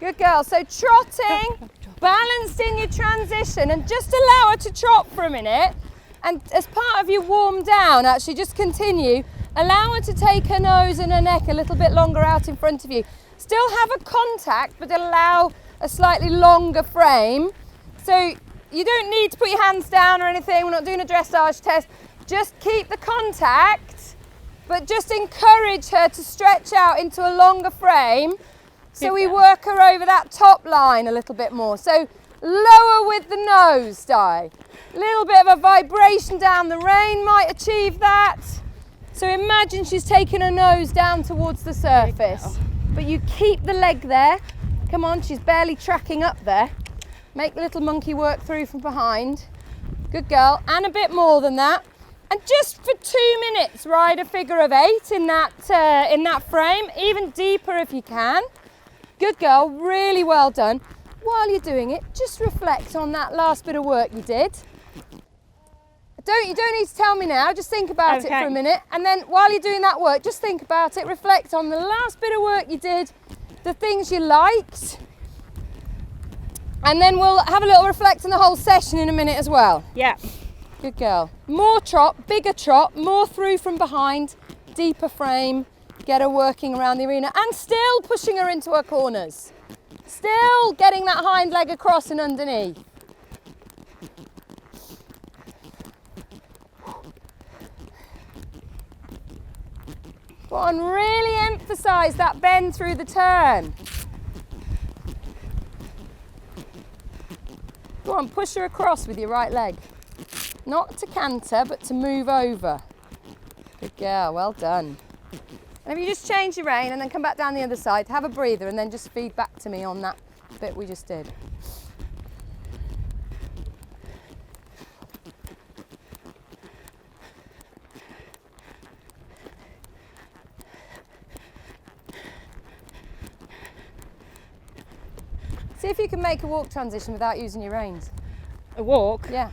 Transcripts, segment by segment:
Good girl. So trotting, balanced in your transition, and just allow her to trot for a minute. And as part of your warm down, actually just continue. Allow her to take her nose and her neck a little bit longer out in front of you. Still have a contact, but allow a slightly longer frame. So you don't need to put your hands down or anything. We're not doing a dressage test. Just keep the contact, but just encourage her to stretch out into a longer frame. So we work her over that top line a little bit more. So lower with the nose, Di. A little bit of a vibration down the rein might achieve that. So imagine she's taking her nose down towards the surface, but you keep the leg there. Come on, she's barely tracking up there. Make the little monkey work through from behind. Good girl, and a bit more than that. And just for 2 minutes, ride a figure of 8 in that frame, even deeper if you can. Good girl, really well done. While you're doing it, just reflect on that last bit of work you did. You don't need to tell me now, just think about it for a minute. And then while you're doing that work, just think about it, reflect on the last bit of work you did, the things you liked. And then we'll have a little reflect on the whole session in a minute as well. Yeah. Good girl. More trot, bigger trot, more through from behind, deeper frame, get her working around the arena and still pushing her into her corners. Still getting that hind leg across and underneath. Go on, really emphasise that bend through the turn. Go on, push her across with your right leg. Not to canter, but to move over. Good girl, well done. And if you just change your rein and then come back down the other side, have a breather and then just feed back to me on that bit we just did. See if you can make a walk transition without using your reins. A walk? Yeah.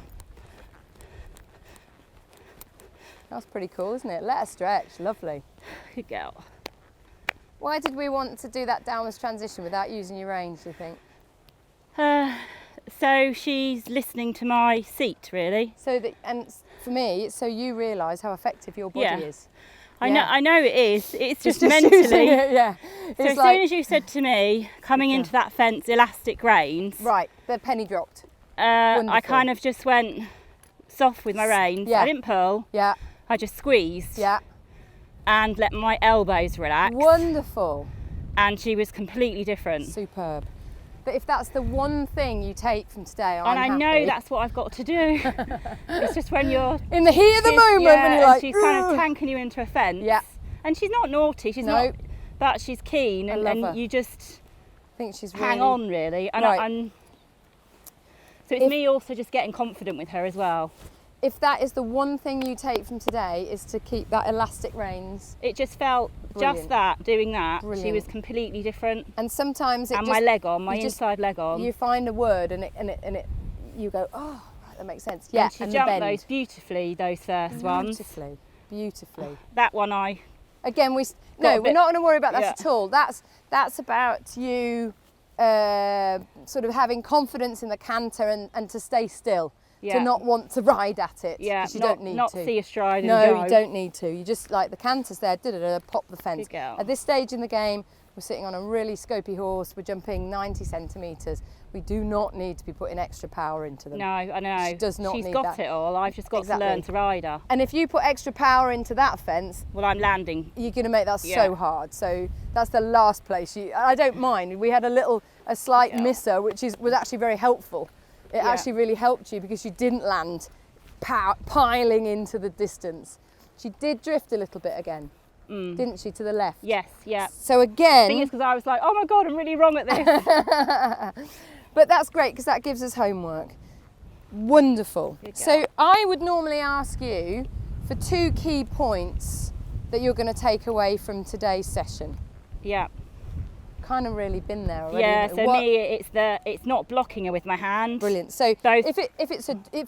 That's pretty cool, isn't it? Let her stretch, lovely. Good girl. Why did we want to do that downwards transition without using your reins, do you think? So she's listening to my seat, really. So that, and for me, it's so you realise how effective your body is. I know it is. It's just using mentally. it, yeah. So It's as like, soon as you said to me, coming into that fence, elastic reins. right, the penny dropped. I kind of just went soft with my reins. Yeah. I didn't pull. Yeah. I just squeezed. Yeah. And let my elbows relax. Wonderful. And she was completely different. Superb. But if that's the one thing you take from today, I'm and I happy. know that's what I've got to do. It's just when you're in the heat of the moment when you're like, she's kind of tanking you into a fence. Yeah. And she's not naughty, she's not, but she's keen, and you just think she's hang on really. And right. So it's me also just getting confident with her as well. If that is the one thing you take from today, is to keep that elastic reins. It just felt just that, doing that. Brilliant. She was completely different. And sometimes it and my leg on, my inside leg on. You find a word and you go, oh, right, that makes sense. Yeah, and she jumped those beautifully, those first ones. Beautifully. That one Again, we're not going to worry about that at all. That's about you sort of having confidence in the canter and to stay still. To not want to ride at it. Yeah, you don't need not to. see a stride and No, go. you don't need to. You just, like the canter's there, pop the fence. Good girl. At this stage in the game, we're sitting on a really scopy horse. We're jumping 90 centimetres. We do not need to be putting extra power into them. No, I know. She does not She's need got that. it all. I've just got to learn to ride her. And if you put extra power into that fence, well, I'm landing. You're going to make that so hard. So that's the last place. I don't mind. We had a slight misser, which was actually very helpful. It actually really helped you because you didn't land piling into the distance. She did drift a little bit again, didn't she, to the left? Yes, yeah. So again... I think it's because I was like, oh my God, I'm really wrong at this. But that's great because that gives us homework. Wonderful. So I would normally ask you for 2 key points that you're going to take away from today's session. Yeah. Kind of really been there already. Yeah, so me it's not blocking her with my hand. Brilliant. So if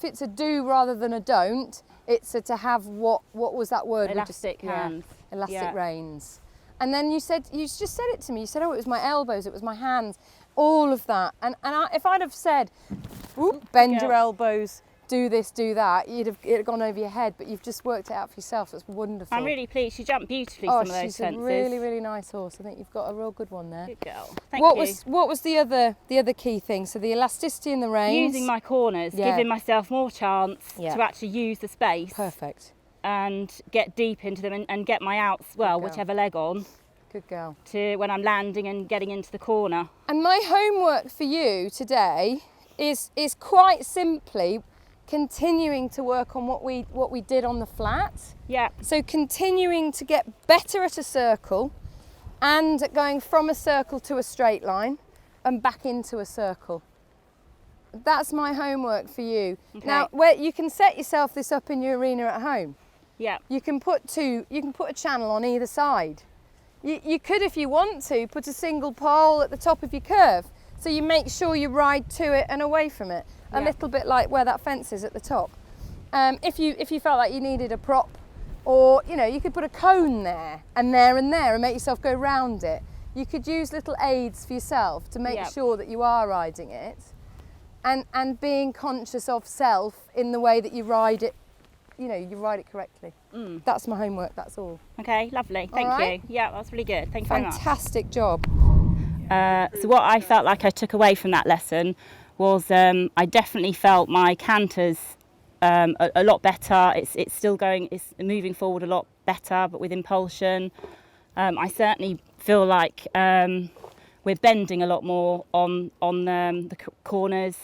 it's a do rather than a don't, it's to have what was that word? Elastic hands. Elastic reins. And then you just said it to me. You said, oh, it was my elbows, it was my hands. all of that. And if I'd have said, bend your elbows, do this, do that, it'd have gone over your head, but you've just worked it out for yourself. That's wonderful. I'm really pleased. She jumped beautifully some of those fences. She's a really, really nice horse. I think you've got a real good one there. Good girl. Thank you. What was the other key thing? So the elasticity in the reins. Using my corners, giving myself more chance to actually use the space. Perfect. And get deep into them and get my outs, well, whichever leg on. Good girl. To when I'm landing and getting into the corner. And my homework for you today is quite simply continuing to work on what we did on the flat. Yeah. So continuing to get better at a circle and going from a circle to a straight line and back into a circle. That's my homework for you. Okay. Now, where you can set yourself this up in your arena at home. Yeah. You can put a channel on either side. You could, if you want to, put a single pole at the top of your curve, so you make sure you ride to it and away from it, a little bit like where that fence is at the top. If you felt like you needed a prop, or you could put a cone there and make yourself go round it. You could use little aids for yourself to make sure that you are riding it, and being conscious of self in the way that you ride it. You ride it correctly. That's my homework, that's all. Okay, lovely, thank you. Yeah, that's really good, thank you very much. Fantastic job. So what I felt like I took away from that lesson was I definitely felt my canters a lot better. It's still going, it's moving forward a lot better, but with impulsion. I certainly feel like we're bending a lot more on the corners,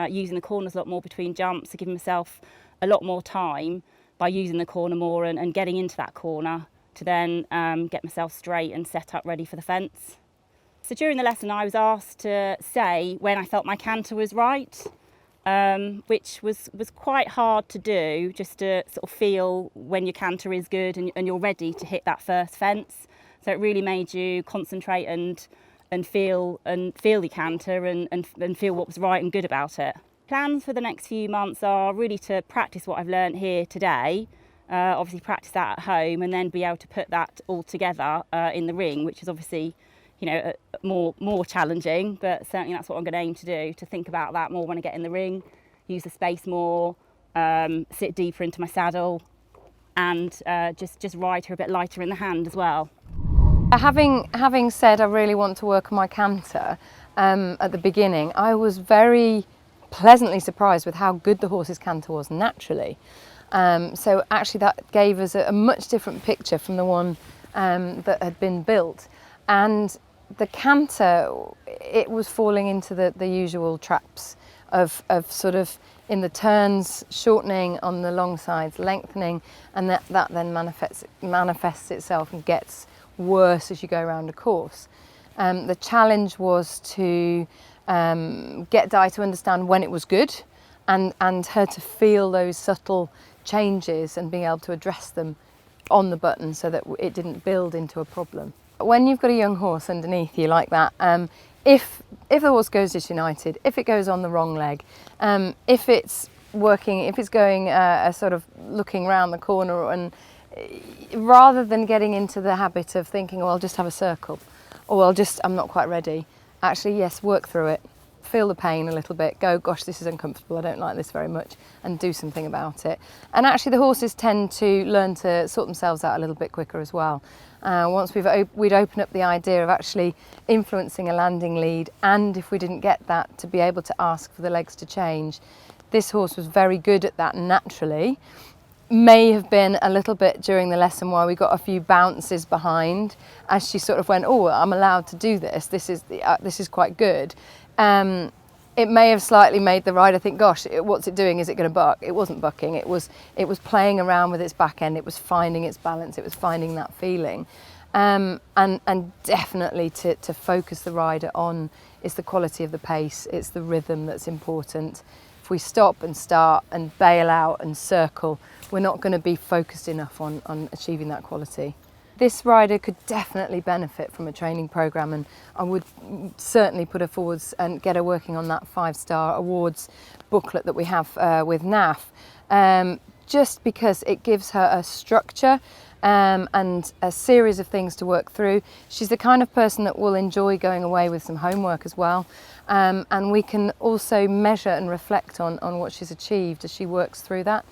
using the corners a lot more between jumps, so giving myself a lot more time by using the corner more and getting into that corner to then get myself straight and set up ready for the fence. So during the lesson I was asked to say when I felt my canter was right, which was quite hard to do, just to sort of feel when your canter is good and you're ready to hit that first fence. So it really made you concentrate and feel your canter and feel what was right and good about it. Plans for the next few months are really to practice what I've learned here today, obviously practice that at home, and then be able to put that all together in the ring, which is obviously more challenging, but certainly that's what I'm going to aim to do, to think about that more when I get in the ring, use the space more, sit deeper into my saddle, and just ride her a bit lighter in the hand as well. Having said I really want to work on my canter at the beginning, I was very pleasantly surprised with how good the horse's canter was naturally. So actually that gave us a much different picture from the one that had been built. And the canter, it was falling into the usual traps of sort of in the turns shortening, on the long sides lengthening, and that then manifests itself and gets worse as you go around a course. The challenge was to get Di to understand when it was good, and her to feel those subtle changes and being able to address them on the button so that it didn't build into a problem. When you've got a young horse underneath you like that, if the horse goes disunited, if it goes on the wrong leg, if it's going a sort of looking round the corner, and rather than getting into the habit of thinking, oh, I'll just have a circle, or I'm not quite ready, actually, yes, work through it, feel the pain a little bit, go, gosh, this is uncomfortable, I don't like this very much, and do something about it. And actually the horses tend to learn to sort themselves out a little bit quicker as well. Once we'd open up the idea of actually influencing a landing lead, and if we didn't get that, to be able to ask for the legs to change. This horse was very good at that naturally. May have been a little bit during the lesson where we got a few bounces behind as she sort of went, oh, I'm allowed to do this, this is quite good. It may have slightly made the rider think, gosh, what's it doing? Is it going to buck? It wasn't bucking. It was playing around with its back end. It was finding its balance. It was finding that feeling. And definitely to focus the rider on is the quality of the pace. It's the rhythm that's important. If we stop and start and bail out and circle, we're not going to be focused enough on achieving that quality. This rider could definitely benefit from a training programme, and I would certainly put her forwards and get her working on that 5-star awards booklet that we have with NAF, just because it gives her a structure, and a series of things to work through. She's the kind of person that will enjoy going away with some homework as well. And we can also measure and reflect on what she's achieved as she works through that.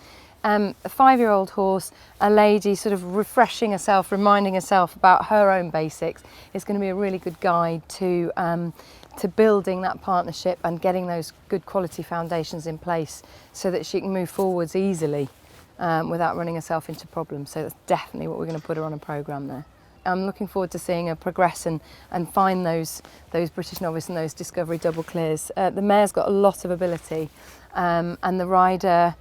A 5-year-old horse, a lady sort of refreshing herself, reminding herself about her own basics is going to be a really good guide to building that partnership and getting those good quality foundations in place so that she can move forwards easily without running herself into problems. So that's definitely what we're going to put her on a programme there. I'm looking forward to seeing her progress and find those British novice and those discovery double clears. The mare's got a lot of ability, and the rider,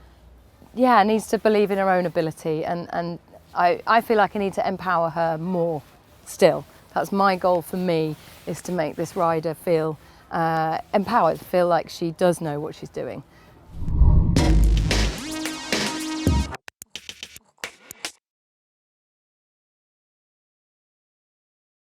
needs to believe in her own ability, and I feel like I need to empower her more still. That's my goal for me, is to make this rider feel empowered, feel like she does know what she's doing.